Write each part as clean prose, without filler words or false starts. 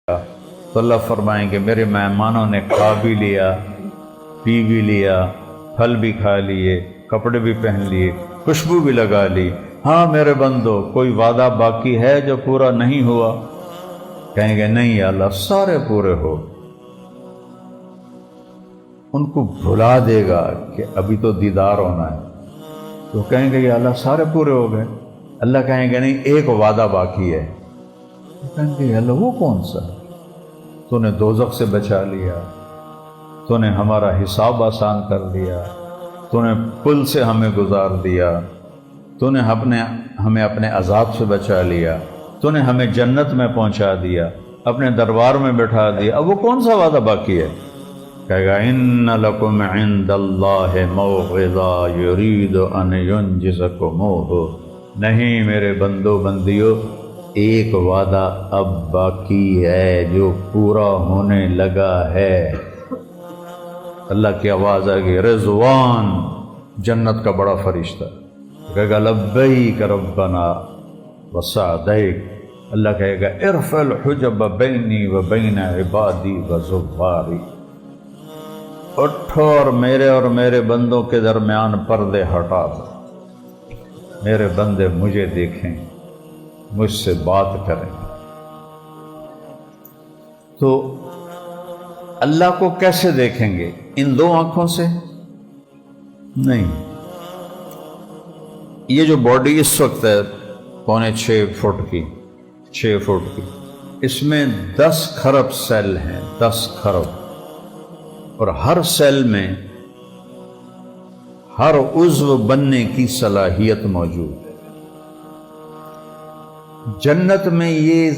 تو اللہ فرمائیں کہ میرے مہمانوں نے کھا بھی لیا، پی بھی لیا، پھل بھی کھا لیے، کپڑے بھی پہن لیے، خوشبو بھی لگا لی، ہاں میرے بندو کوئی وعدہ باقی ہے جو پورا نہیں ہوا؟ کہیں گے نہیں یا اللہ سارے پورے ہو۔ ان کو بھلا دے گا کہ ابھی تو دیدار ہونا ہے، تو کہیں گے یا اللہ سارے پورے ہو گئے۔ اللہ کہیں گے نہیں ایک وعدہ باقی ہے۔ تو کہیں گے یا اللہ وہ کون سا؟ تو نے دوزخ سے بچا لیا، تو نے ہمارا حساب آسان کر دیا، تو نے پل سے ہمیں گزار دیا، تو نے ہمیں اپنے عذاب سے بچا لیا، تو نے ہمیں جنت میں پہنچا دیا، اپنے دربار میں بٹھا دیا، اب وہ کون سا وعدہ باقی ہے؟ کہے گا ان لکم عند اللہ موعظہ یرید ان ینجزکموہ، نہیں میرے بندو بندیو ایک وعدہ اب باقی ہے جو پورا ہونے لگا ہے۔ اللہ کی آواز آئے گی رضوان، جنت کا بڑا فرشتہ کہے گا لبیک ربنا وسعدیک، اللہ کہے گا ارفع الحجب بینی و بین عبادی و زواری، اٹھو اور میرے بندوں کے درمیان پردے ہٹا دو، میرے بندے مجھے دیکھیں، مجھ سے بات کریں۔ تو اللہ کو کیسے دیکھیں گے؟ ان دو آنکھوں سے نہیں۔ یہ جو باڈی اس وقت ہے 6.25 فٹ کی، اس میں 10 کھرب سیل ہیں، 10 کھرب، اور ہر سیل میں ہر عضو بننے کی صلاحیت موجود ہے۔ جنت میں یہ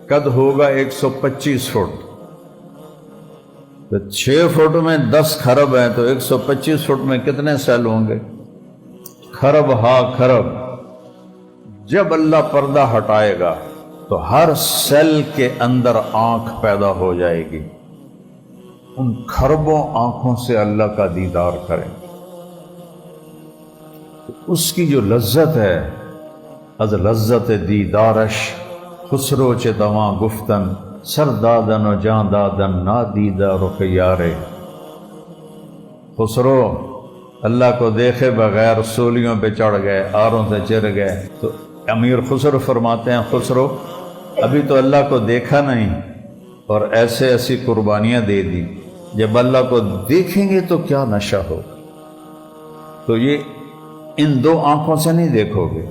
قد ہوگا 125 فٹ، تو 6 فٹ میں 10 کھرب ہیں، تو 125 فٹ میں کتنے سیل ہوں گے؟ کھرب ہا کھرب۔ جب اللہ پردہ ہٹائے گا تو ہر سیل کے اندر آنکھ پیدا ہو جائے گی، ان کھربوں آنکھوں سے اللہ کا دیدار کریں۔ اس کی جو لذت ہے، از لذت دیدارش خسرو چے دواں گفتن، سر دادن و جان دادن نادیدہ رخ یارے۔ خسرو اللہ کو دیکھے بغیر سولیوں پہ چڑھ گئے، آروں سے چر گئے، تو امیر خسرو فرماتے ہیں خسرو ابھی تو اللہ کو دیکھا نہیں اور ایسی قربانیاں دے دی، جب اللہ کو دیکھیں گے تو کیا نشہ ہو۔ تو یہ ان دو آنکھوں سے نہیں دیکھو گے،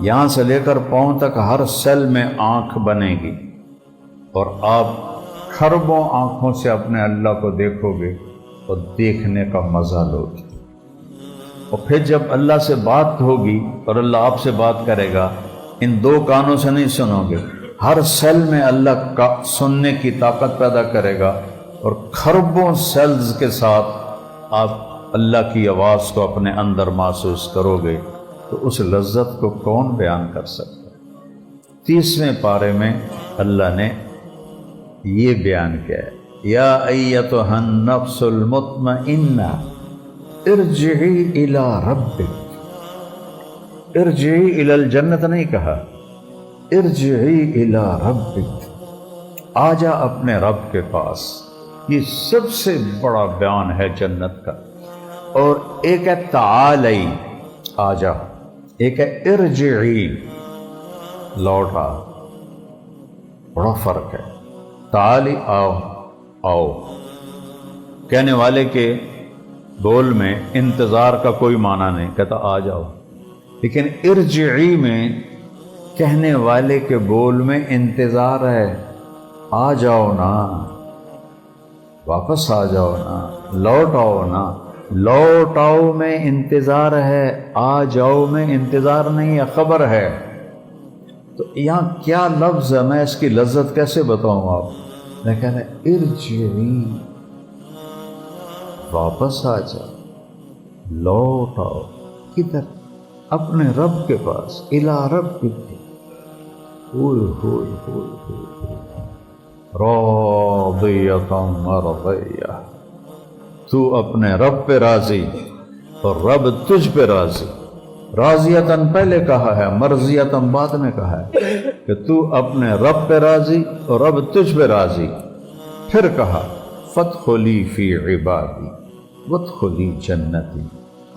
یہاں سے لے کر پاؤں تک ہر سیل میں آنکھ بنے گی، اور آپ کھربوں آنکھوں سے اپنے اللہ کو دیکھو گے اور دیکھنے کا مزہ لو گے۔ اور پھر جب اللہ سے بات ہوگی اور اللہ آپ سے بات کرے گا، ان دو کانوں سے نہیں سنو گے، ہر سیل میں اللہ کا سننے کی طاقت پیدا کرے گا، اور کھربوں سیلز کے ساتھ آپ اللہ کی آواز کو اپنے اندر محسوس کرو گے۔ تو اس لذت کو کون بیان کر سکتا ہے؟ 30ویں پارے میں اللہ نے یہ بیان کیا ہے، یا ایتھا النفس المطمئنہ ارجعی الی ربک، ارجعی الی الجنت نہیں کہا، ارجعی الی ربک، آجا اپنے رب کے پاس۔ یہ سب سے بڑا بیان ہے جنت کا۔ اور ایک ہے تعالی، آجا، ایک ہے ارجعی، لوٹا، بڑا فرق ہے۔ تعالی آؤ، آؤ، کہنے والے کے بول میں انتظار کا کوئی معنی نہیں، کہتا آ جاؤ، لیکن ارجعی میں کہنے والے کے بول میں انتظار ہے، آ جاؤ نا، واپس آ جاؤ نا، لوٹ آؤ نا۔ لوٹ آؤ میں انتظار ہے، آ جاؤ میں انتظار نہیں ہے، خبر ہے۔ تو یہاں کیا لفظ ہے، میں اس کی لذت کیسے بتاؤں آپ؟ میں کہنا ارجعی، واپس آ جاؤ، لوٹ آؤ، کدھر؟ اپنے رب کے پاس، الی ربک، راضیۃ مرضیہ، تو اپنے رب پہ راضی اور رب تجھ پہ راضی۔ راضیتاً پہلے کہا ہے، مرضیتاً بعد میں کہا ہے۔ کہ تو اپنے رب پہ راضی اور رب تجھ پہ راضی۔ پھر کہا فادخلی فی عبادی وادخلی جنتی،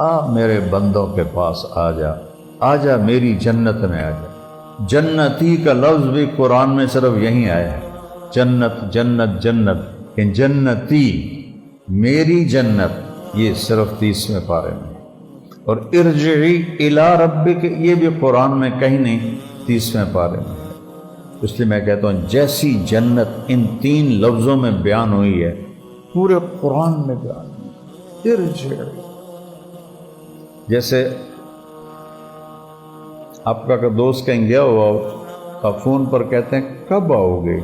آ میرے بندوں کے پاس آ جا میری جنت میں آ جا۔ جنتی کا لفظ بھی قرآن میں صرف یہیں آیا ہے، جنت جنت جنت، کہ جنتی میری جنت، یہ صرف 30ویں پارے میں۔ اور ارجعی الی ربک، یہ بھی قرآن میں کہیں نہیں، 30ویں پارے میں ہے۔ اس لیے میں کہتا ہوں جیسی جنت ان 3 لفظوں میں بیان ہوئی ہے پورے قرآن میں بیان ہوئی۔ ارجعی، جیسے آپ کا دوست کہیں گیا ہوا آپ فون پر کہتے ہیں کب آؤ گے،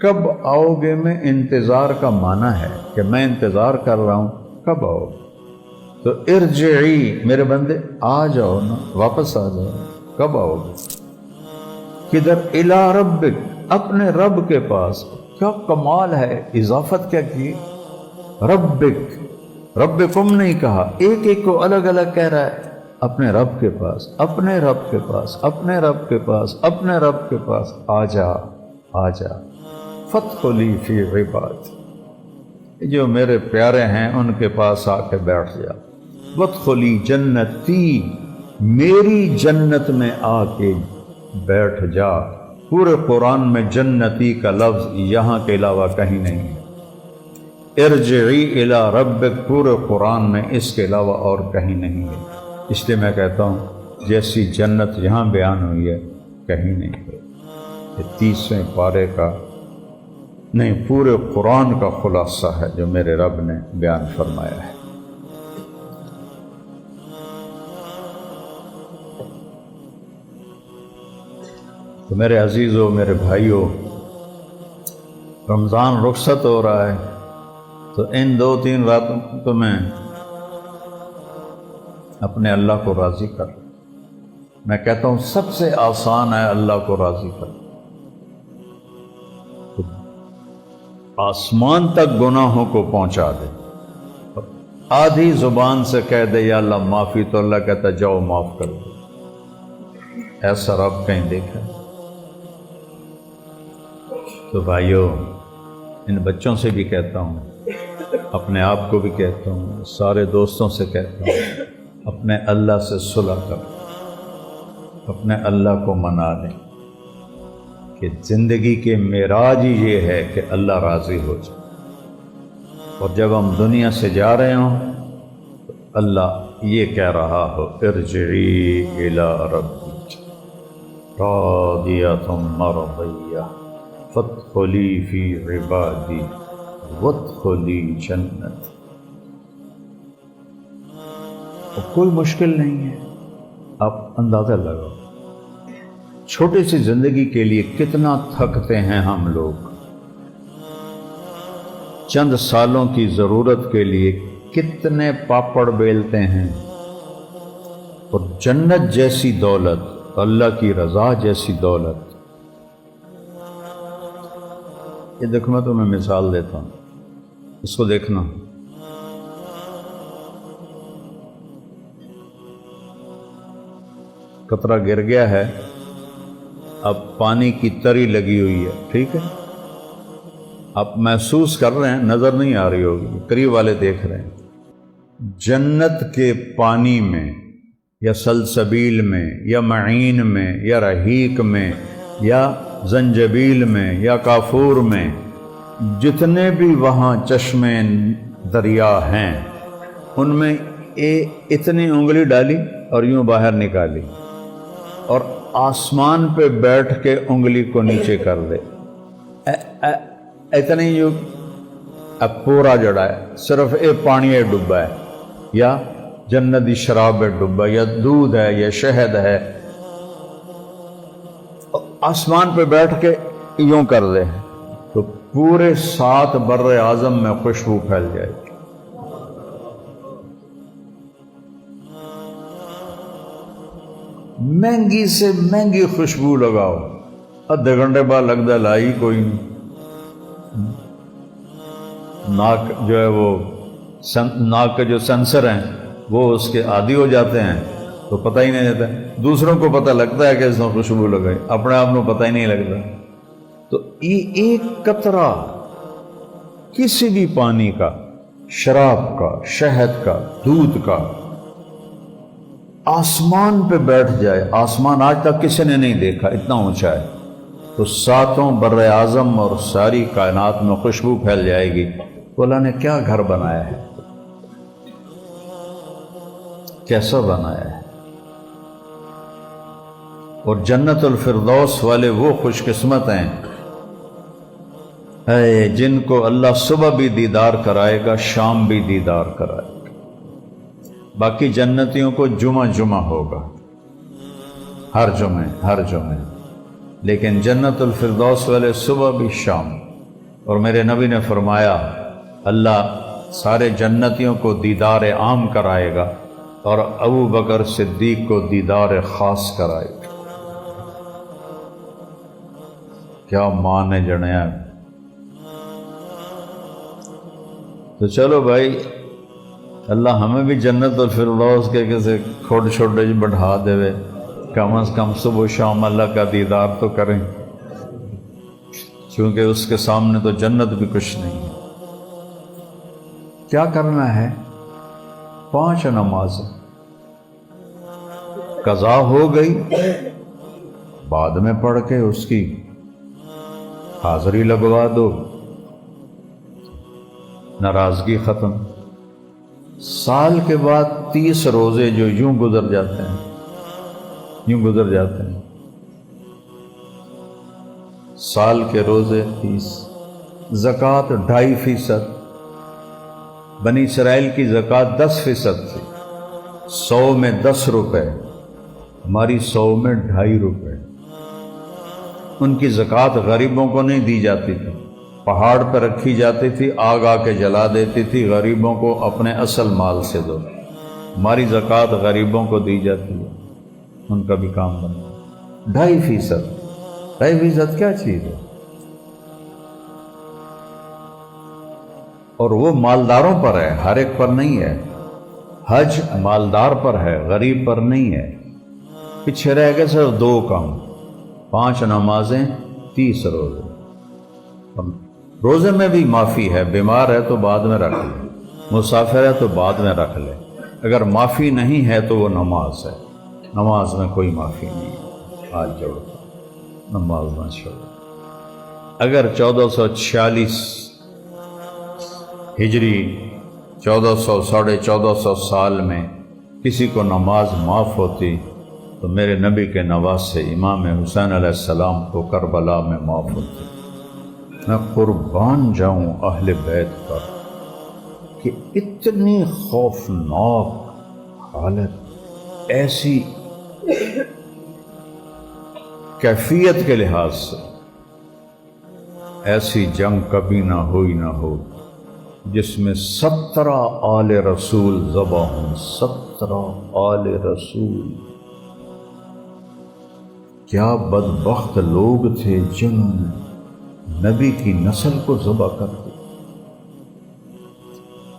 کب آؤ گے میں انتظار کا معنی ہے کہ میں انتظار کر رہا ہوں کب آؤ گے۔ تو ارجعی میرے بندے آ جاؤ نا، واپس آ جاؤ، کب آؤ گے؟ کدھر؟ الی ربک، اپنے رب کے پاس۔ کیا کمال ہے، اضافت کیا کی، ربک، ربکم نہیں کہا، ایک ایک کو الگ الگ کہہ رہا ہے، اپنے رب کے پاس، اپنے رب کے پاس، اپنے رب کے پاس، اپنے رب کے پاس آ جا۔ فادخلی فی عبادی، جو میرے پیارے ہیں ان کے پاس آ کے بیٹھ جا۔ وادخلی جنتی، میری جنت میں آ کے بیٹھ جا۔ پورے قرآن میں جنتی کا لفظ یہاں کے علاوہ کہیں نہیں ہے۔ ارجعی الی ربک پورے قرآن میں اس کے علاوہ اور کہیں نہیں ہے۔ اس لیے میں کہتا ہوں جیسی جنت یہاں بیان ہوئی ہے کہیں نہیں ہے۔ یہ 30ویں پارے کا نہیں، پورے قرآن کا خلاصہ ہے جو میرے رب نے بیان فرمایا ہے۔ تو میرے عزیزوں، میرے بھائیوں، رمضان رخصت ہو رہا ہے، تو ان 2-3 راتوں تو میں اپنے اللہ کو راضی کر۔ میں کہتا ہوں سب سے آسان ہے اللہ کو راضی کر۔ آسمان تک گناہوں کو پہنچا دے، آدھی زبان سے کہہ دے یا اللہ معافی، تو اللہ کہتا جاؤ معاف کر دو۔ ایسا رب کہیں دیکھا؟ تو بھائیوں، ان بچوں سے بھی کہتا ہوں، اپنے آپ کو بھی کہتا ہوں، سارے دوستوں سے کہتا ہوں، اپنے اللہ سے صلح کر، اپنے اللہ کو منا لیں کہ زندگی کے معراج ہی یہ ہے کہ اللہ راضی ہو جائے۔ اور جب ہم دنیا سے جا رہے ہوں تو اللہ یہ کہہ رہا ہو ارجعی الی ربک راضیۃ مرضیہ فادخلی فی عبادی وادخلی جنتی۔ کوئی مشکل نہیں ہے، آپ اندازہ لگاؤ چھوٹی سی زندگی کے لیے کتنا تھکتے ہیں ہم لوگ، چند سالوں کی ضرورت کے لیے کتنے پاپڑ بیلتے ہیں، اور جنت جیسی دولت، اللہ کی رضا جیسی دولت۔ یہ دیکھو، میں تمہیں مثال دیتا ہوں، اس کو دیکھنا۔ قطرہ گر گیا ہے، اب پانی کی تری لگی ہوئی ہے، ٹھیک ہے، آپ محسوس کر رہے ہیں، نظر نہیں آ رہی ہوگی، قریب والے دیکھ رہے ہیں۔ جنت کے پانی میں یا سلسبیل میں یا معین میں یا رحیق میں یا زنجبیل میں یا کافور میں، جتنے بھی وہاں چشمے دریا ہیں، ان میں اتنی انگلی ڈالی اور یوں باہر نکالی، اور آسمان پہ بیٹھ کے انگلی کو نیچے کر دے، اتنی یوں، اب پورا جڑا ہے، صرف پانی ڈبا ہے، یا جنتی شراب ڈبا، یا دودھ ہے یا شہد ہے، آسمان پہ بیٹھ کے یوں کر دے تو پورے 7 بر اعظم میں خوشبو پھیل جائے گی۔ مہنگی سے مہنگی خوشبو لگاؤ، آدھے گھنٹے بعد لگتا لائی کوئی نہیں، ناک جو ہے وہ ناک کے جو سینسر ہیں وہ اس کے عادی ہو جاتے ہیں، تو پتہ ہی نہیں رہتا. دوسروں کو پتہ لگتا ہے کہ اس نے خوشبو لگائی، اپنے آپ کو پتہ ہی نہیں لگتا. تو یہ ایک قطرہ کسی بھی پانی کا، شراب کا، شہد کا، دودھ کا، آسمان پہ بیٹھ جائے، آسمان آج تک کسی نے نہیں دیکھا، اتنا اونچا ہے، تو ساتوں بر اعظم اور ساری کائنات میں خوشبو پھیل جائے گی. تو اللہ نے کیا گھر بنایا ہے، کیسا بنایا ہے. اور جنت الفردوس والے وہ خوش قسمت ہیں اے جن کو اللہ صبح بھی دیدار کرائے گا، شام بھی دیدار کرائے گا. باقی جنتیوں کو جمعہ جمعہ ہوگا، ہر جمعے، لیکن جنت الفردوس والے صبح بھی شام. اور میرے نبی نے فرمایا اللہ سارے جنتیوں کو دیدار عام کرائے گا اور ابو بکر صدیق کو دیدار خاص کرائے گا. کیا مان ہے جڑیا. تو چلو بھائی، اللہ ہمیں بھی جنت الفردوس کے کسی کھوٹ چھوٹے بڑھا دے، کم از کم صبح و شام اللہ کا دیدار تو کریں، چونکہ اس کے سامنے تو جنت بھی کچھ نہیں ہے. کیا کرنا ہے؟ 5 نمازیں قضا ہو گئی، بعد میں پڑھ کے اس کی حاضری لگوا دو، ناراضگی ختم. سال کے بعد 30 روزے جو یوں گزر جاتے ہیں، سال کے روزے 30، زکوٰۃ 2.5%. بنی اسرائیل کی زکوٰۃ 10% تھی، 100 میں 10 روپے، ہماری 100 میں 2.5 روپے. ان کی زکوٰۃ غریبوں کو نہیں دی جاتی تھی، پہاڑ پہ رکھی جاتی تھی، آگ آ کے جلا دیتی تھی. غریبوں کو اپنے اصل مال سے دو. ہماری زکوٰۃ غریبوں کو دی جاتی ہے، ان کا بھی کام بنا. 2.5% کیا چیز ہے؟ اور وہ مالداروں پر ہے، ہر ایک پر نہیں ہے. حج مالدار پر ہے، غریب پر نہیں ہے. پیچھے رہ گئے صرف 2 کام، 5 نمازیں، 30 روزے. روزے میں بھی معافی ہے، بیمار ہے تو بعد میں رکھ لے، مسافر ہے تو بعد میں رکھ لے. اگر معافی نہیں ہے تو وہ نماز ہے، نماز میں کوئی معافی نہیں ہے. ہاتھ جوڑو، نماز نہ چھوڑو. اگر 1446 ہجری 1400 سال میں کسی کو نماز معاف ہوتی تو میرے نبی کے نواسے امام حسین علیہ السلام کو کربلا میں معاف ہوتی. میں قربان جاؤں اہل بیت پر کہ اتنی خوفناک حالت، ایسی کیفیت کے لحاظ سے ایسی جنگ کبھی نہ ہو جس میں 17 آل رسول ذبح ہوں. 17 آل رسول. کیا بدبخت لوگ تھے جنہوں نے نبی کی نسل کو ذبح کر دیا.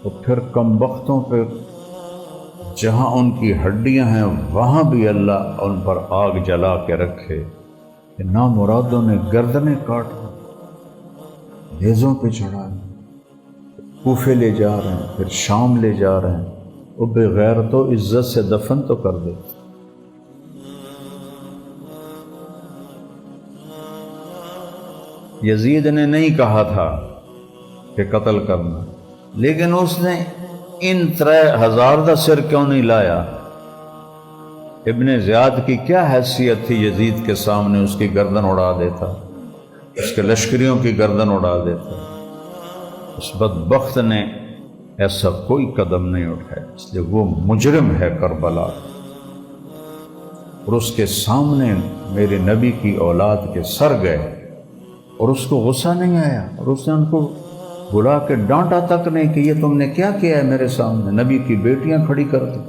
تو پھر کم بختوں پہ جہاں ان کی ہڈیاں ہیں وہاں بھی اللہ ان پر آگ جلا کے رکھے کہ نامرادوں نے گردنیں کاٹ نیزوں پہ چڑھا، کوفے لے جا رہے ہیں، پھر شام لے جا رہے ہیں. وہ بغیر تو عزت سے دفن تو کر دے. یزید نے نہیں کہا تھا کہ قتل کرنا، لیکن اس نے ان 3000 کا سر کیوں نہیں لایا؟ ابن زیاد کی کیا حیثیت تھی یزید کے سامنے؟ اس کی گردن اڑا دیتا، اس کے لشکریوں کی گردن اڑا دیتا. اس بدبخت نے ایسا کوئی قدم نہیں اٹھایا، اس لیے وہ مجرم ہے کربلا. اور اس کے سامنے میرے نبی کی اولاد کے سر گئے اور اس کو غصہ نہیں آیا، اور اس نے ان کو بلا کے ڈانٹا تک نہیں کہ یہ تم نے کیا کیا ہے میرے سامنے. نبی کی بیٹیاں کھڑی کر دی.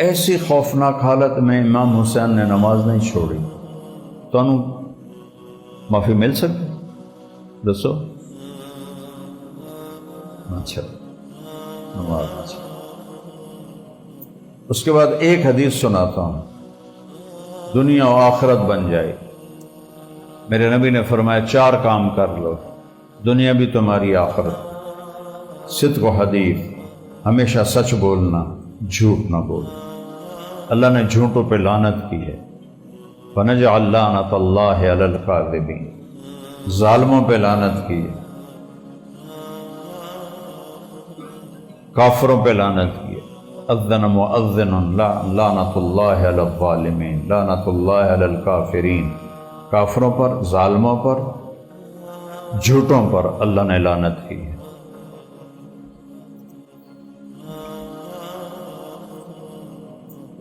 ایسی خوفناک حالت میں امام حسین نے نماز نہیں چھوڑی. تو انہوں معافی مل سکتی؟ دسو. اچھا، نماز۔ اس کے بعد ایک حدیث سناتا ہوں، دنیا و آخرت بن جائے۔ میرے نبی نے فرمایا 4 کام کر لو، دنیا بھی تمہاری آخرت۔ صدق و حدیث، ہمیشہ سچ بولنا، جھوٹ نہ بولنا۔ اللہ نے جھوٹوں پہ لعنت کی ہے، فَنَجْعَلْ لَعْنَتَ اللَّهِ عَلَى الْكَاذِبِينَ، ظالموں پہ لعنت کی ہے، کافروں پہ لعنت کی ہے۔ اذن مؤذن لعنت اللہ علی الظالمین، لعنت اللہ علی الکافرین، کافروں پر، ظالموں پر، جھوٹوں پر اللہ نے لعنت کی ہے۔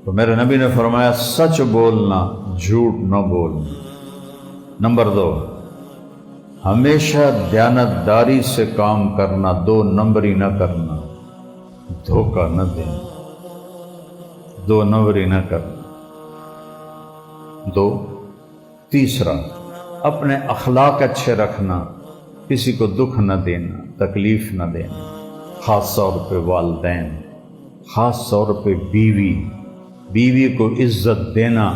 تو میرے نبی نے فرمایا سچ بولنا، جھوٹ نہ بولنا۔ نمبر 2، ہمیشہ دیانتداری سے کام کرنا، 2 نمبری نہ کرنا، دھوکہ نہ دینا، 2 نمبری نہ کرنا۔ 2، تیسرا، اپنے اخلاق اچھے رکھنا، کسی کو دکھ نہ دینا، تکلیف نہ دینا، خاص طور پہ والدین، خاص طور پہ بیوی کو عزت دینا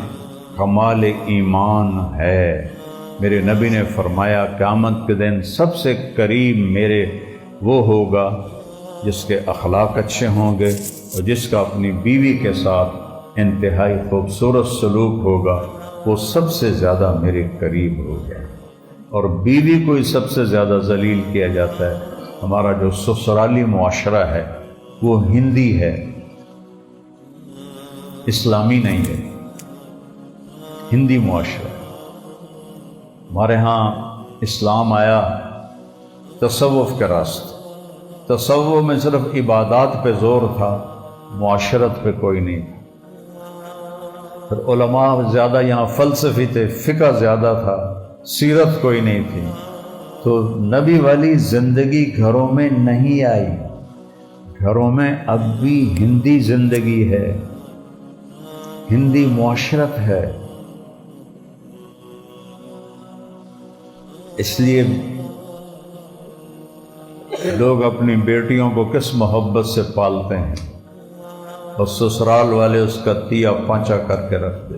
کمال ایمان ہے۔ میرے نبی نے فرمایا قیامت کے دن سب سے قریب میرے وہ ہوگا جس کے اخلاق اچھے ہوں گے اور جس کا اپنی بیوی کے ساتھ انتہائی خوبصورت سلوک ہوگا، وہ سب سے زیادہ میرے قریب ہوگا۔ اور بیوی کو ہی سب سے زیادہ ذلیل کیا جاتا ہے۔ ہمارا جو سسرالی معاشرہ ہے وہ ہندی ہے، اسلامی نہیں ہے، ہندی معاشرہ ہے۔ ہمارے ہاں اسلام آیا تصوف کے راستے، تصوف میں صرف عبادات پہ زور تھا، معاشرت پہ کوئی نہیں تھا۔ پھر علماء زیادہ یہاں فلسفی تھے، فقہ زیادہ تھا، سیرت کوئی نہیں تھی، تو نبی والی زندگی گھروں میں نہیں آئی۔ گھروں میں اب بھی ہندی زندگی ہے، ہندی معاشرت ہے۔ اس لیے لوگ اپنی بیٹیوں کو کس محبت سے پالتے ہیں، اور سسرال والے اس کا تیا پانچا کر کے رکھتے۔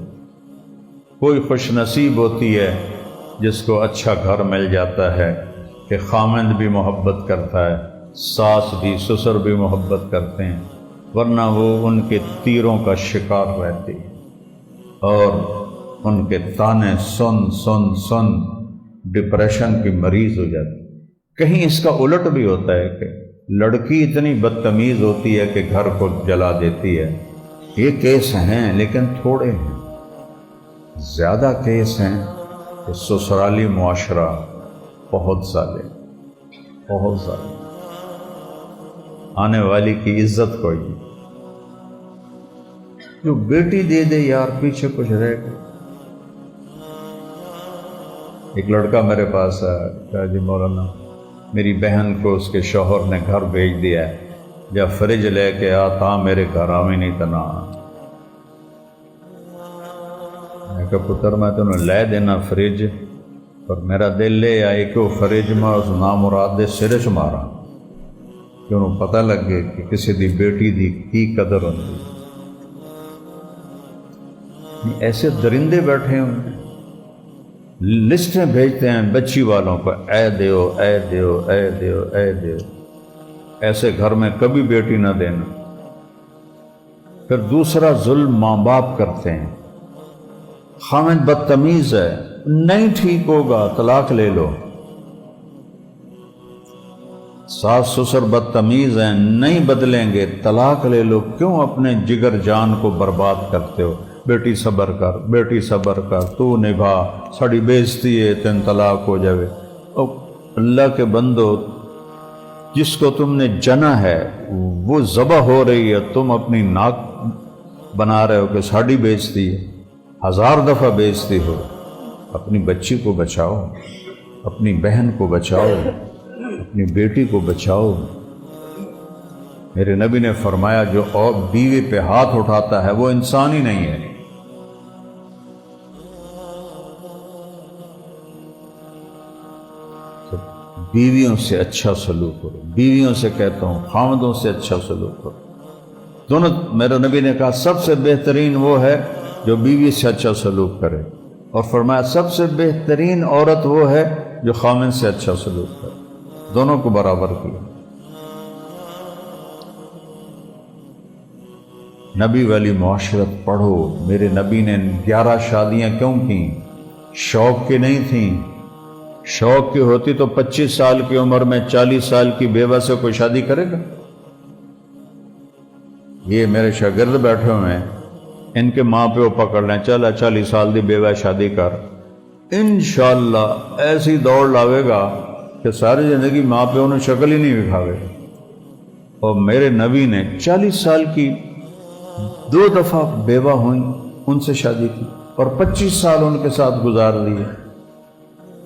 کوئی خوش نصیب ہوتی ہے جس کو اچھا گھر مل جاتا ہے کہ خامند بھی محبت کرتا ہے، ساس بھی، سسر بھی محبت کرتے ہیں، ورنہ وہ ان کے تیروں کا شکار رہتی ہے اور ان کے تانے سن ڈپریشن کی مریض ہو جاتی۔ کہیں اس کا الٹ بھی ہوتا ہے کہ لڑکی اتنی بدتمیز ہوتی ہے کہ گھر کو جلا دیتی ہے۔ یہ کیس ہیں لیکن تھوڑے ہیں، زیادہ کیس ہیں کہ سسرالی معاشرہ بہت ظالم، بہت ظالم، آنے والی کی عزت کوئی نہیں۔ جو بیٹی دے دے یار پیچھے کچھ رہ گئے۔ ایک لڑکا میرے پاس آیا، کہا جی مولانا میری بہن کو اس کے شوہر نے گھر بھیج دیا ہے، جب فریج لے کے آتا میرے گھر آویں نہیں تنا۔ میں کہا پتر میں تمہیں لے دینا فریج، پر میرا دل لے آئے کہ وہ فریج میں اس نامراد دے سرے چ مارا کہ انہوں پتہ لگ گئے کہ کسی دی بیٹی دی کی قدر ہوتی۔ ایسے درندے بیٹھے ہیں، لسٹیں بھیجتے ہیں بچی والوں کو، اے دیو اے دیو اے دیو اے دیو۔ ایسے گھر میں کبھی بیٹی نہ دینا۔ پھر دوسرا ظلم ماں باپ کرتے ہیں، خامد بدتمیز ہے، نہیں ٹھیک ہوگا طلاق لے لو۔ ساس سسر بدتمیز ہیں، نہیں بدلیں گے طلاق لے لو۔ کیوں اپنے جگر جان کو برباد کرتے ہو؟ بیٹی صبر کر، بیٹی صبر کر، تو نبھا، ساڑی بےزتی ہے، تین طلاق ہو جاوے۔ او اللہ کے بندو، جس کو تم نے جنا ہے وہ ذبح ہو رہی ہے، تم اپنی ناک بنا رہے ہو کہ ساڑی بےزتی ہے، 1000 دفعہ بےزتی ہو۔ اپنی بچی کو بچاؤ، اپنی بہن کو بچاؤ، اپنی بیٹی کو بچاؤ۔ میرے نبی نے فرمایا جو اور بیوی پہ ہاتھ اٹھاتا ہے وہ انسان ہی نہیں ہے۔ بیویوں سے اچھا سلوک کرو. بیویوں سے کہتا ہوں خامدوں سے اچھا سلوک کرو. دونوں. میرے نبی نے کہا سب سے بہترین وہ ہے جو بیوی سے اچھا سلوک کرے، اور فرمایا سب سے بہترین عورت وہ ہے جو خامد سے اچھا سلوک کرے. دونوں کو برابر کیا. نبی والی معاشرت پڑھو. میرے نبی نے 11 شادیاں کیوں کیں؟ شوق کی نہیں تھیں. شوق کی ہوتی تو 25 سال کی عمر میں 40 سال کی بیوہ سے کوئی شادی کرے گا؟ یہ میرے شاگرد بیٹھے ہوئے ہیں، ان کے ماں پیو پکڑ لیں، چل 40 سال دی بیوہ شادی کر، انشاءاللہ ایسی دوڑ لاوے گا کہ ساری زندگی ماں پیو نے شکل ہی نہیں دکھاوے. اور میرے نبی نے 40 سال کی 2 دفعہ بیوہ ہوئیں ان سے شادی کی اور 25 سال ان کے ساتھ گزار دیے.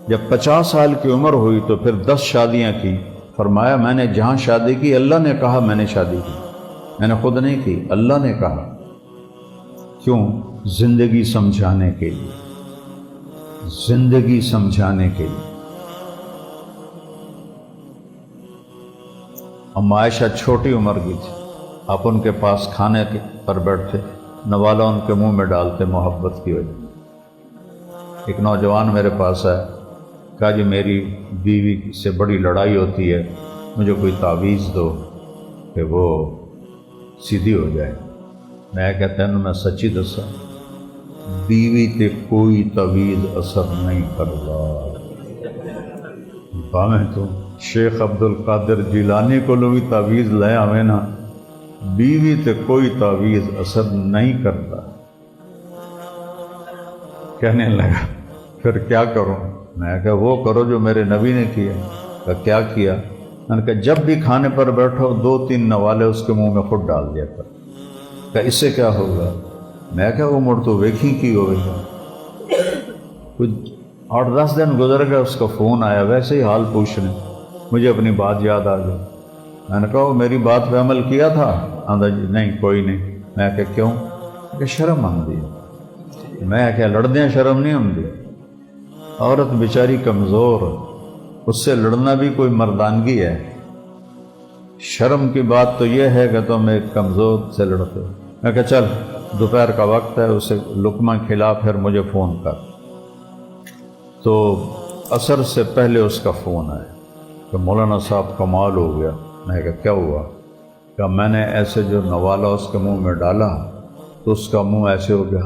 جب 50 سال کی عمر ہوئی تو پھر 10 شادیاں کی. فرمایا میں نے جہاں شادی کی اللہ نے کہا میں نے شادی کی، میں نے خود نہیں کی، اللہ نے کہا. کیوں؟ زندگی سمجھانے کے لیے. زندگی سمجھانے کے لیے. ام عائشہ چھوٹی عمر کی تھی. آپ ان کے پاس کھانے پر بیٹھتے، نوالا ان کے منہ میں ڈالتے محبت کی وجہ. ایک نوجوان میرے پاس آیا، کہا جی میری بیوی سے بڑی لڑائی ہوتی ہے، مجھے کوئی تعویذ دو کہ وہ سیدھی ہو جائے. میں کہتا ہوں میں سچی دسا، بیوی تے کوئی تعویذ اثر نہیں کرتا. باہیں تو شیخ عبد القادر جیلانی کو لو بھی تعویذ لے آویں نا، بیوی تے کوئی تعویذ اثر نہیں کرتا. کہنے لگا پھر کیا کروں؟ میں کہا وہ کرو جو میرے نبی نے کیا. کہا کیا کیا؟ میں نے کہا جب بھی کھانے پر بیٹھو 2-3 نوالے اس کے منہ میں خود ڈال دیا کر. کہا اس سے کیا ہوگا؟ میں کہا وہ مڑ تو ویکھی کی ہوگا. کچھ 8-10 دن گزر گئے، اس کا فون آیا ویسے ہی حال پوچھنے. مجھے اپنی بات یاد آ گئی. میں نے کہا وہ میری بات پہ عمل کیا تھا؟ آندھا جی نہیں کوئی نہیں. میں کہا کیوں؟ کہ شرم آندی. میں کہا لڑدیاں شرم نہیں آندی. عورت بیچاری کمزور، اس سے لڑنا بھی کوئی مردانگی ہے. شرم کی بات تو یہ ہے کہ تم ایک کمزور سے لڑتے. میں کہا چل دوپہر کا وقت ہے، اسے لقمہ کھلا پھر مجھے فون کر. تو عصر سے پہلے اس کا فون آیا کہ مولانا صاحب کمال ہو گیا. میں کہا کیا ہوا؟ کہ میں نے ایسے جو نوالا اس کے منہ میں ڈالا تو اس کا منہ ایسے ہو گیا.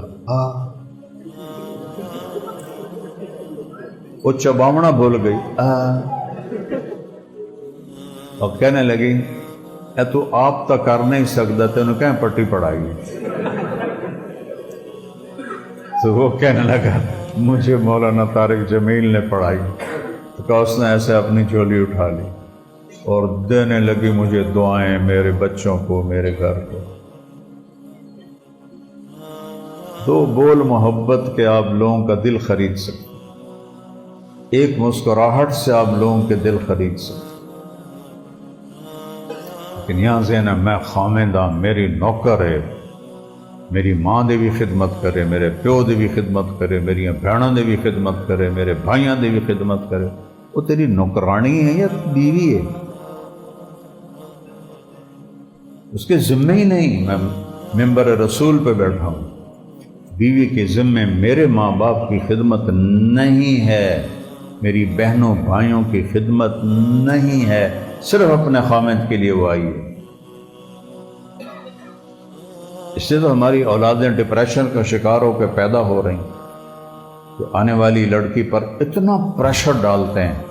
وہ چباونا بھول گئی اور کہنے لگی اے تو آپ تو کر نہیں سکتا، تینوں کہیں پٹی پڑھائی. تو وہ کہنے لگا مجھے مولانا طارق جمیل نے پڑھائی. تو کہا اس نے ایسے اپنی جھولی اٹھا لی اور دینے لگی مجھے دعائیں، میرے بچوں کو، میرے گھر کو. 2 بول محبت کے آپ لوگوں کا دل خرید سکتے، ایک مسکراہٹ سے آپ لوگوں کے دل خرید سکتے. لیکن یہاں ذہن ہے میں خامندہ، میری نوکر ہے، میری ماں دی بھی خدمت کرے، میرے پیو دی بھی خدمت کرے، میری بہنوں دی بھی خدمت کرے، میرے بھائیاں دی بھی خدمت کرے. وہ تیری نوکرانی ہے یا بیوی ہے؟ اس کے ذمہ ہی نہیں. میں ممبر رسول پہ بیٹھا ہوں. بیوی کے ذمہ میرے ماں باپ کی خدمت نہیں ہے، میری بہنوں بھائیوں کی خدمت نہیں ہے، صرف اپنے خامد کے لیے وہ آئی ہے. اس سے تو ہماری اولادیں ڈپریشن کا شکار ہو کے پیدا ہو رہی ہیں. تو آنے والی لڑکی پر اتنا پریشر ڈالتے ہیں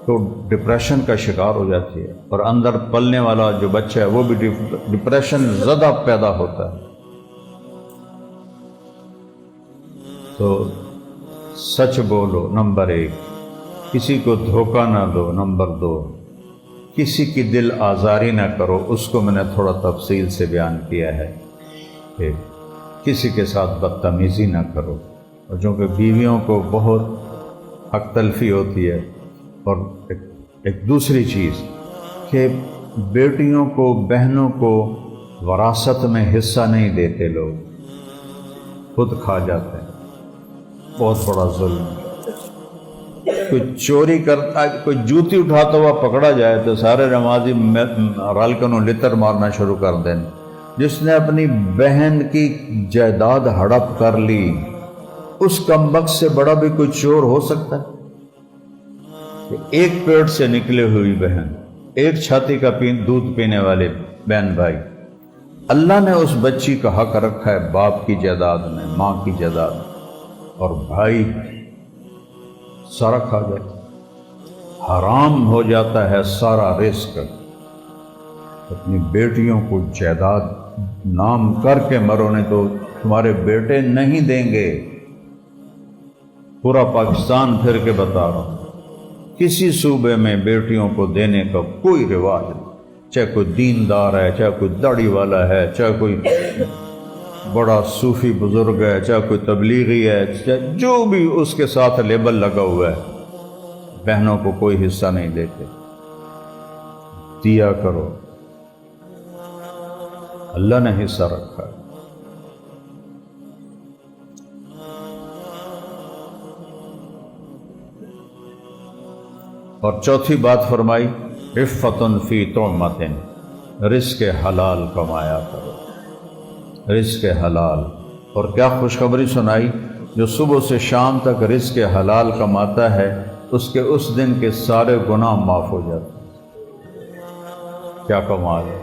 تو ڈپریشن کا شکار ہو جاتی ہے، اور اندر پلنے والا جو بچہ ہے وہ بھی ڈپریشن زدہ پیدا ہوتا ہے. تو سچ بولو نمبر 1، کسی کو دھوکہ نہ دو نمبر 2، کسی کی دل آزاری نہ کرو. اس کو میں نے تھوڑا تفصیل سے بیان کیا ہے کہ کسی کے ساتھ بدتمیزی نہ کرو. اور چونکہ بیویوں کو بہت حق تلفی ہوتی ہے. اور ایک دوسری چیز کہ بیٹیوں کو، بہنوں کو وراثت میں حصہ نہیں دیتے، لوگ خود کھا جاتے ہیں. بہت بڑا ظلم ہے. کوئی چوری کرتا، کوئی جوتی اٹھاتا ہوا پکڑا جائے تو سارے نمازی رل کے انہوں لتر مارنا شروع کر دیں۔ جس نے اپنی بہن کی جائیداد ہڑپ کر لی، اس کمبخت سے بڑا بھی کوئی چور ہو سکتا ہے؟ کہ ایک پیٹ سے نکلے ہوئی بہن، ایک چھاتی کا دودھ پینے والے بہن بھائی، اللہ نے اس بچی کا حق رکھا ہے باپ کی جائیداد میں، ماں کی جائیداد میں، اور بھائی سارا کھا جاتا، حرام ہو جاتا ہے سارا رزق۔ اپنی بیٹیوں کو جائیداد نام کر کے مرو، نہیں تو تمہارے بیٹے نہیں دیں گے۔ پورا پاکستان پھر کے بتا رہا ہوں، کسی صوبے میں بیٹیوں کو دینے کا کوئی رواج نہیں، چاہے کوئی دیندار ہے، چاہے کوئی داڑھی والا ہے، چاہے کوئی بڑا صوفی بزرگ ہے، چاہے کوئی تبلیغی ہے، چاہے جو بھی اس کے ساتھ لیبل لگا ہوا ہے، بہنوں کو کوئی حصہ نہیں دیتے۔ دیا کرو، اللہ نے حصہ رکھا ہے۔ اور چوتھی بات فرمائی، عفت فی طعمۃ، رزق حلال کمایا کرو، رزق حلال۔ اور کیا خوشخبری سنائی، جو صبح سے شام تک رزق حلال کماتا ہے اس کے اس دن کے سارے گناہ معاف ہو جاتے ہیں۔ کیا کمال ہے!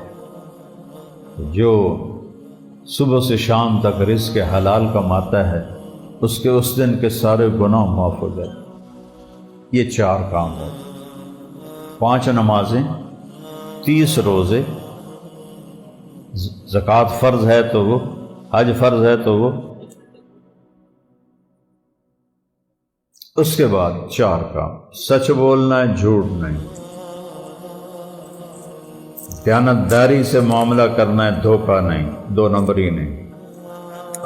جو صبح سے شام تک رزق حلال کماتا ہے اس کے اس دن کے سارے گناہ معاف ہو جاتے ہیں۔ یہ چار کام ہو، 5 نمازیں، 30 روزے، زکوٰۃ فرض ہے تو وہ، حج فرض ہے تو وہ، اس کے بعد 4 کام، سچ بولنا ہے، جھوٹ نہیں، دیانتداری سے معاملہ کرنا ہے، دھوکہ نہیں، 2 نمبری نہیں،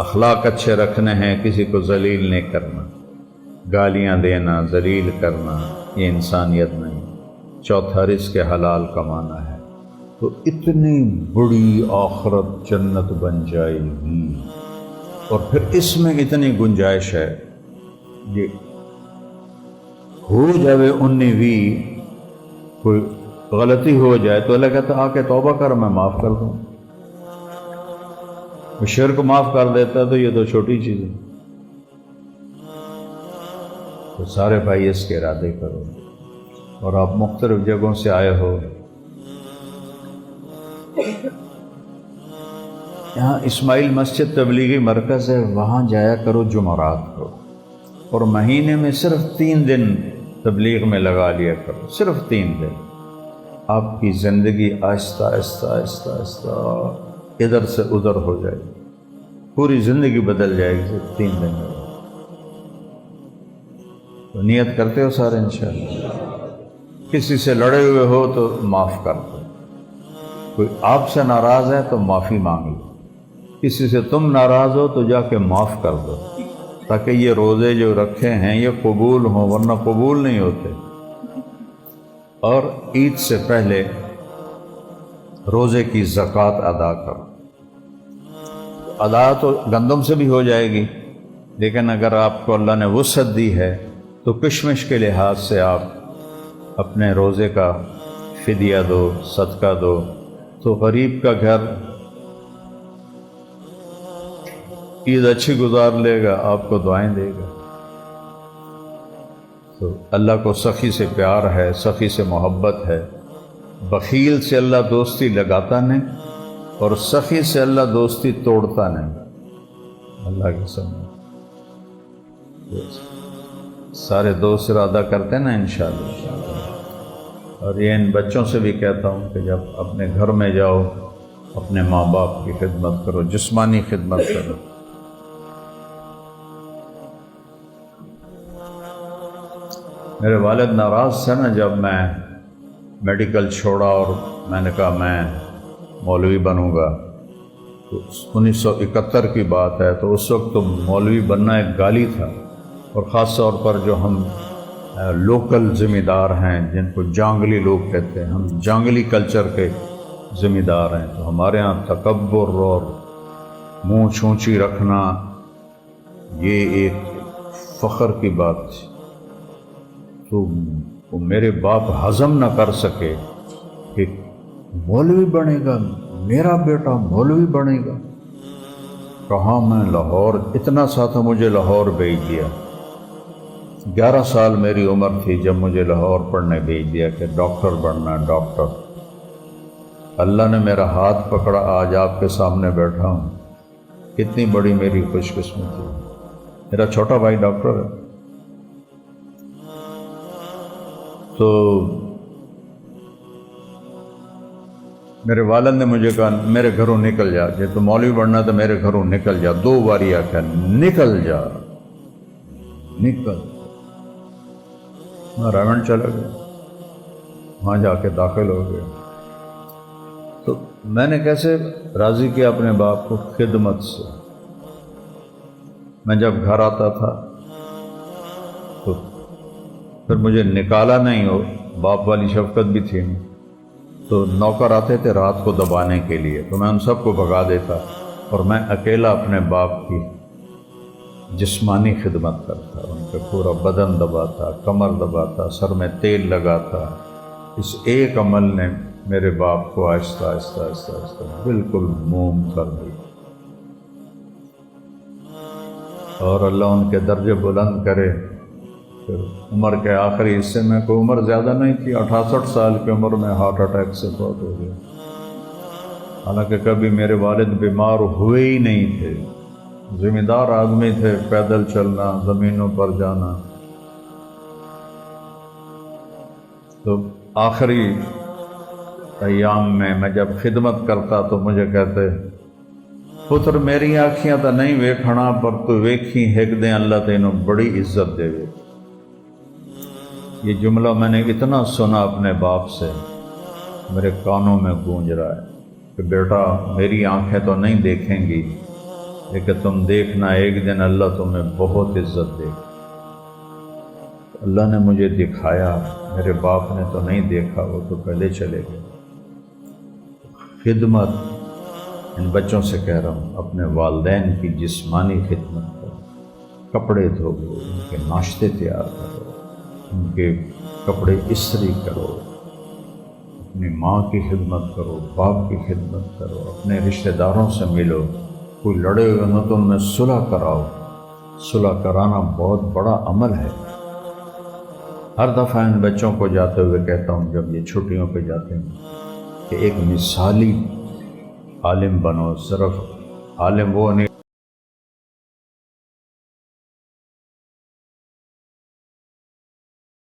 اخلاق اچھے رکھنے ہیں، کسی کو ذلیل نہیں کرنا، گالیاں دینا، ذلیل کرنا، یہ انسانیت نہیں۔ چوتھا رزق حلال کمانا ہے، تو اتنی بڑی آخرت جنت بن جائے گی۔ اور پھر اس میں اتنی گنجائش ہے، یہ ہو جائے 19 کوئی غلطی ہو جائے تو اللہ کہتا آ کے توبہ کر، میں معاف کر دوں۔ شرک معاف کر دیتا ہے تو یہ تو چھوٹی چیز ہے۔ تو سارے بھائی اس کے ارادے کرو۔ اور آپ مختلف جگہوں سے آئے ہو، یہاں اسماعیل مسجد تبلیغی مرکز ہے، وہاں جایا کرو جمعرات کو، اور مہینے میں صرف 3 دن تبلیغ میں لگا لیا کرو، صرف 3 دن۔ آپ کی زندگی آہستہ آہستہ آہستہ آہستہ ادھر سے ادھر ہو جائے گی، پوری زندگی بدل جائے گی صرف 3 دن میں۔ تو نیت کرتے ہو سارے انشاءاللہ؟ کسی سے لڑے ہوئے ہو تو معاف کر دو، کوئی آپ سے ناراض ہے تو معافی مانگ لو، کسی سے تم ناراض ہو تو جا کے معاف کر دو، تاکہ یہ روزے جو رکھے ہیں یہ قبول ہوں، ورنہ قبول نہیں ہوتے۔ اور عید سے پہلے روزے کی زکوٰۃ ادا کرو۔ ادا تو گندم سے بھی ہو جائے گی، لیکن اگر آپ کو اللہ نے وسعت دی ہے تو کشمش کے لحاظ سے آپ اپنے روزے کا فدیہ دو، صدقہ دو، تو غریب کا گھر عید اچھی گزار لے گا، آپ کو دعائیں دے گا۔ تو اللہ کو سخی سے پیار ہے، سخی سے محبت ہے۔ بخیل سے اللہ دوستی لگاتا نہیں، اور سخی سے اللہ دوستی توڑتا نہیں، اللہ کی سمجھ۔ سارے دوست ارادہ کرتے ہیں نا انشاءاللہ۔ اور یہ ان بچوں سے بھی کہتا ہوں کہ جب اپنے گھر میں جاؤ اپنے ماں باپ کی خدمت کرو، جسمانی خدمت کرو۔ میرے والد ناراض تھے نا جب میں میڈیکل چھوڑا اور میں نے کہا میں مولوی بنوں گا، تو 1971 کی بات ہے، تو اس وقت تو مولوی بننا ایک گالی تھا، اور خاص طور پر جو ہم لوکل ذمہ دار ہیں جن کو جانگلی لوگ کہتے ہیں، ہم جانگلی کلچر کے ذمہ دار ہیں، تو ہمارے ہاں تکبر اور منہ چھونچی رکھنا یہ ایک فخر کی بات تھی تو وہ میرے باپ ہضم نہ کر سکے کہ مولوی بنے گا، میرا بیٹا مولوی بنے گا۔ کہاں میں لاہور، اتنا سا تھا مجھے لاہور بھیج دیا۔ 11 سال میری عمر تھی جب مجھے لاہور پڑھنے بھیج دیا کہ ڈاکٹر بننا ہے، ڈاکٹر۔ اللہ نے میرا ہاتھ پکڑا، آج آپ کے سامنے بیٹھا ہوں۔ کتنی بڑی میری خوش قسمتی۔ میرا چھوٹا بھائی ڈاکٹر ہے۔ تو میرے والد نے مجھے کہا میرے گھروں نکل جا، جی تو مولوی بننا تو میرے گھروں نکل جا۔ 2 باری آخیا نکل جا نکل۔ میں راون چلا گیا، وہاں جا کے داخل ہو گیا۔ تو میں نے کیسے راضی کیا اپنے باپ کو؟ خدمت سے۔ میں جب گھر آتا تھا تو پھر مجھے نکالا نہیں ہو، باپ والی شفقت بھی تھی نہیں، تو نوکر آتے تھے رات کو دبانے کے لیے، تو میں ان سب کو بھگا دیتا اور میں اکیلا اپنے باپ کی جسمانی خدمت کرتا، ان کا پورا بدن دباتا، کمر دباتا، سر میں تیل لگاتا۔ اس ایک عمل نے میرے باپ کو آہستہ آہستہ آہستہ آہستہ بالکل موم کر دی، اور اللہ ان کے درجے بلند کرے۔ پھر عمر کے آخری حصے میں، کوئی عمر زیادہ نہیں تھی، 68 سال کی عمر میں ہارٹ اٹیک سے فوت ہو گیا۔ حالانکہ کبھی میرے والد بیمار ہوئے ہی نہیں تھے، ذمہ دار آدمی تھے، پیدل چلنا، زمینوں پر جانا۔ تو آخری ایام میں جب خدمت کرتا تو مجھے کہتے، پتر میری آنکھیاں تو نہیں ویکھنا، پر تو ویکھی ایک دن اللہ تینوں بڑی عزت دے وے۔ یہ جملہ میں نے اتنا سنا اپنے باپ سے، میرے کانوں میں گونج رہا ہے کہ بیٹا میری آنکھیں تو نہیں دیکھیں گی، لیکن تم دیکھنا ایک دن اللہ تمہیں بہت عزت دے گا۔ اللہ نے مجھے دکھایا، میرے باپ نے تو نہیں دیکھا، وہ تو پہلے چلے گئے۔ خدمت، ان بچوں سے کہہ رہا ہوں اپنے والدین کی جسمانی خدمت کرو، کپڑے دھو، ان کے ناشتے تیار کرو، ان کے کپڑے استری کرو، اپنی ماں کی خدمت کرو، باپ کی خدمت کرو، اپنے رشتہ داروں سے ملو، کوئی لڑے ہوئے نہ تو ان میں صلح کراؤ۔ صلح کرانا بہت بڑا عمل ہے۔ ہر دفعہ ان بچوں کو جاتے ہوئے کہتا ہوں جب یہ چھٹیوں پہ جاتے ہیں کہ ایک مثالی عالم بنو، صرف عالم وہ نہیں